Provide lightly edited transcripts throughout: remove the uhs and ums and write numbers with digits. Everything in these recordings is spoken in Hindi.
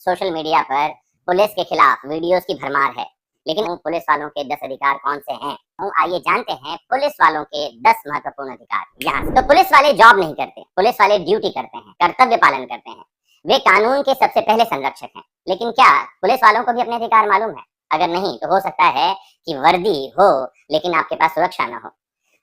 सोशल मीडिया पर पुलिस के खिलाफ वीडियोस की भरमार है, लेकिन उन पुलिस वालों के 10 अधिकार कौन से हैं? आइए जानते हैं पुलिस वालों के 10 महत्वपूर्ण अधिकार। यहाँ तो पुलिस वाले जॉब नहीं करते, पुलिस वाले ड्यूटी करते हैं, कर्तव्य पालन करते हैं। वे कानून के सबसे पहले संरक्षक हैं। लेकिन क्या पुलिस वालों को भी अपने अधिकार मालूम है? अगर नहीं तो हो सकता है कि वर्दी हो लेकिन आपके पास सुरक्षा न हो।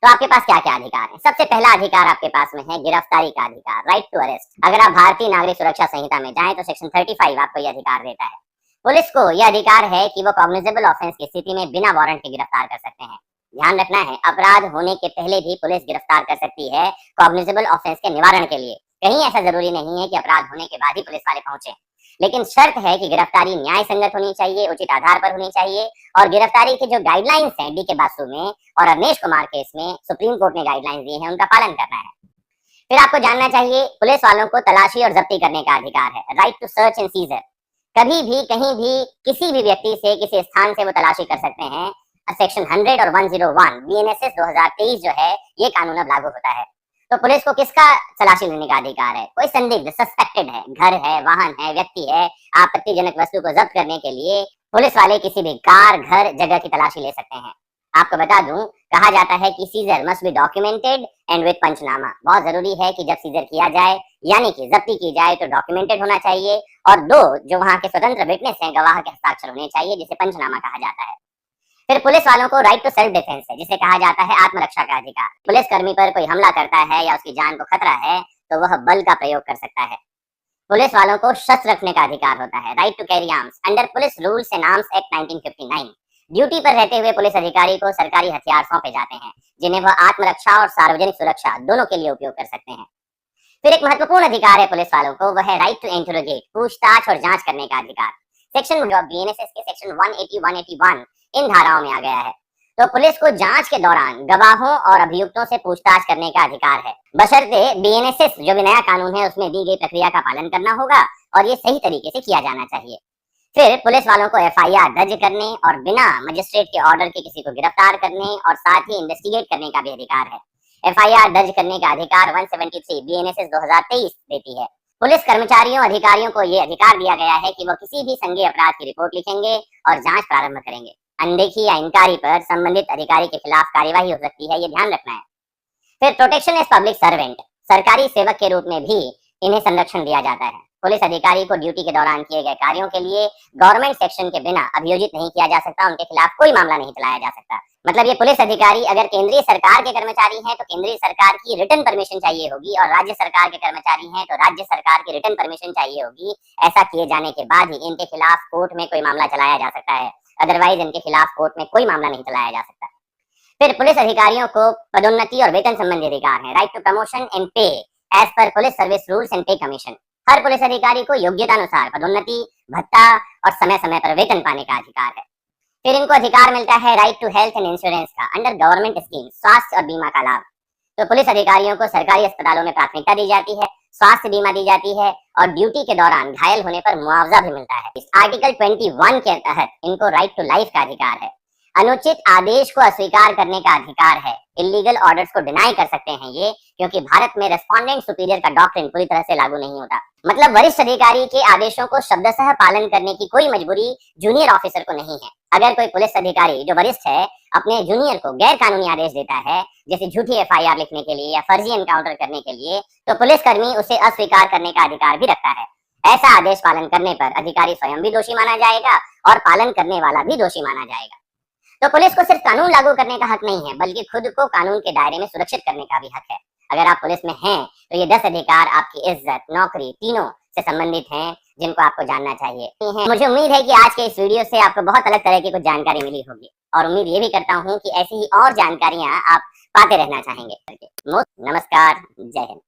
तो आपके पास क्या क्या अधिकार है? सबसे पहला अधिकार आपके पास में है गिरफ्तारी का अधिकार, राइट टू अरेस्ट। अगर आप भारतीय नागरिक सुरक्षा संहिता में जाएं तो सेक्शन 35 आपको यह अधिकार देता है। पुलिस को यह अधिकार है कि वो कॉग्निजेबल ऑफेंस की स्थिति में बिना वारंट के गिरफ्तार कर सकते हैं। ध्यान रखना है, अपराध होने के पहले भी पुलिस गिरफ्तार कर सकती है कॉग्निजेबल ऑफेंस के निवारण के लिए। कहीं ऐसा जरूरी नहीं है कि अपराध होने के बाद ही पुलिस वाले पहुंचे, लेकिन शर्त है कि गिरफ्तारी न्याय संगत होनी चाहिए, उचित आधार पर होनी चाहिए। और गिरफ्तारी के जो गाइडलाइंस हैं डी के बासु में और अवनीश कुमार केस में सुप्रीम कोर्ट ने गाइडलाइंस दी हैं, उनका पालन करना है। फिर आपको जानना चाहिए पुलिस वालों को तलाशी और जब्ती करने का अधिकार है, right to search and seizure. कभी भी कहीं भी किसी भी व्यक्ति से किसी स्थान से वो तलाशी कर सकते हैं। सेक्शन 100 और 101 बीएनएसएस 2023 जो है ये कानून अब लागू होता है। तो पुलिस को किसका तलाशी लेने का अधिकार है? कोई संदिग्ध सस्पेक्टेड है, घर है, वाहन है, व्यक्ति है, आपत्तिजनक वस्तु को जब्त करने के लिए पुलिस वाले किसी भी कार, घर, जगह की तलाशी ले सकते हैं। आपको बता दूं, कहा जाता है कि seizure must be documented and with panchnama. बहुत जरूरी है कि जब सीजर किया जाए यानी कि जब्ती की जाए तो डॉक्यूमेंटेड होना चाहिए और दो जो वहां के स्वतंत्र विटनेस हैं, गवाह के हस्ताक्षर होने चाहिए, जिसे पंचनामा कहा जाता है। फिर पुलिस वालों को राइट टू सेल्फ डिफेंस है, जिसे कहा जाता है आत्मरक्षा का अधिकार। पुलिस कर्मी पर कोई हमला करता है या उसकी जान को खतरा है तो वह बल का प्रयोग कर सकता है। पुलिस वालों को शस्त्र रखने का अधिकार होता है, right to carry arms under police rules and arms act 1959। Duty पर रहते हुए पुलिस अधिकारी को सरकारी हथियार सौंपे जाते हैं, जिन्हें वह आत्मरक्षा और सार्वजनिक सुरक्षा दोनों के लिए उपयोग कर सकते हैं। फिर एक महत्वपूर्ण अधिकार है पुलिस वालों को, वह है राइट टू इंटरोगेट, पूछताछ और जांच करने का अधिकार। सेक्शन बीएनएसएस के सेक्शन 180, 181 इन धाराओं में आ गया है। तो पुलिस को जांच के दौरान गवाहों और अभियुक्तों से पूछताछ करने का अधिकार है, बशर्ते बीएनएसएस जो भी नया कानून है उसमें दी गई प्रक्रिया का पालन करना होगा और ये सही तरीके से किया जाना चाहिए। फिर पुलिस वालों को एफआईआर दर्ज करने और बिना मजिस्ट्रेट के ऑर्डर के किसी को गिरफ्तार करने और साथ ही इन्वेस्टिगेट करने का भी अधिकार है। एफआईआर दर्ज करने का अधिकार 173 बीएनएसएस 2023 देती है। पुलिस कर्मचारियों अधिकारियों को ये अधिकार दिया गया है कि वो किसी भी संज्ञेय अपराध की रिपोर्ट लिखेंगे और जांच प्रारंभ करेंगे। अनदेखी या इनकारी पर संबंधित अधिकारी के खिलाफ कार्यवाही हो सकती है, ये ध्यान रखना है। फिर प्रोटेक्शन एज पब्लिक सर्वेंट, सरकारी सेवक के रूप में भी इन्हें संरक्षण दिया जाता है। पुलिस अधिकारी को ड्यूटी के दौरान किए गए कार्यों के लिए गवर्नमेंट सेक्शन के बिना अभियोजित नहीं किया जा सकता, उनके खिलाफ कोई मामला नहीं चलाया जा सकता। मतलब ये पुलिस अधिकारी अगर केंद्रीय सरकार के कर्मचारी हैं तो केंद्रीय सरकार की रिटन परमिशन चाहिए होगी और राज्य सरकार के कर्मचारी हैं तो राज्य सरकार की रिटन परमिशन चाहिए होगी। ऐसा किए जाने के बाद ही इनके खिलाफ कोर्ट में कोई मामला चलाया जा सकता है, अदरवाइज इनके खिलाफ कोर्ट में कोई मामला नहीं चलाया जा सकता। फिर पुलिस अधिकारियों को पदोन्नति और वेतन संबंधी अधिकार है, right to promotion and pay as per police service rules and pay commission. हर पुलिस अधिकारी को योग्यता अनुसार पदोन्नति, भत्ता और समय समय पर वेतन पाने का अधिकार है। फिर इनको अधिकार मिलता है right to health and insurance का अंडर गवर्नमेंट स्कीम, स्वास्थ्य और बीमा का लाभ। तो पुलिस अधिकारियों को सरकारी अस्पतालों में प्राथमिकता दी जाती है, स्वास्थ्य बीमा दी जाती है और ड्यूटी के दौरान घायल होने पर मुआवजा भी मिलता है। इस आर्टिकल 21 के तहत इनको राइट टू लाइफ का अधिकार है। अनुचित आदेश को अस्वीकार करने का अधिकार है, इलीगल ऑर्डर्स को डिनाई कर सकते हैं ये, क्योंकि भारत में रेस्पोंडेंट सुपीरियर का डॉक्ट्रिन पूरी तरह से लागू नहीं होता। मतलब वरिष्ठ अधिकारी के आदेशों को शब्दशः पालन करने की कोई मजबूरी जूनियर ऑफिसर को नहीं है। अगर कोई पुलिस अधिकारी जो वरिष्ठ है अपने जूनियर को गैर कानूनी आदेश देता है, जैसे झूठी एफआईआर लिखने के लिए या फर्जी एनकाउंटर करने के लिए, तो पुलिसकर्मी उसे अस्वीकार करने का अधिकार भी रखता है। ऐसा आदेश पालन करने पर अधिकारी स्वयं भी दोषी माना जाएगा और पालन करने वाला भी दोषी माना जाएगा। तो पुलिस को सिर्फ कानून लागू करने का हक नहीं है, बल्कि खुद को कानून के दायरे में सुरक्षित करने का भी हक है। अगर आप पुलिस में हैं तो ये 10 अधिकार आपकी इज्जत, नौकरी तीनों से संबंधित हैं, जिनको आपको जानना चाहिए। मुझे उम्मीद है कि आज के इस वीडियो से आपको बहुत अलग तरह की कुछ जानकारी मिली होगी और उम्मीद ये भी करता हूँ कि ऐसी ही और जानकारियां आप पाते रहना चाहेंगे। नमस्कार, जय हिंद।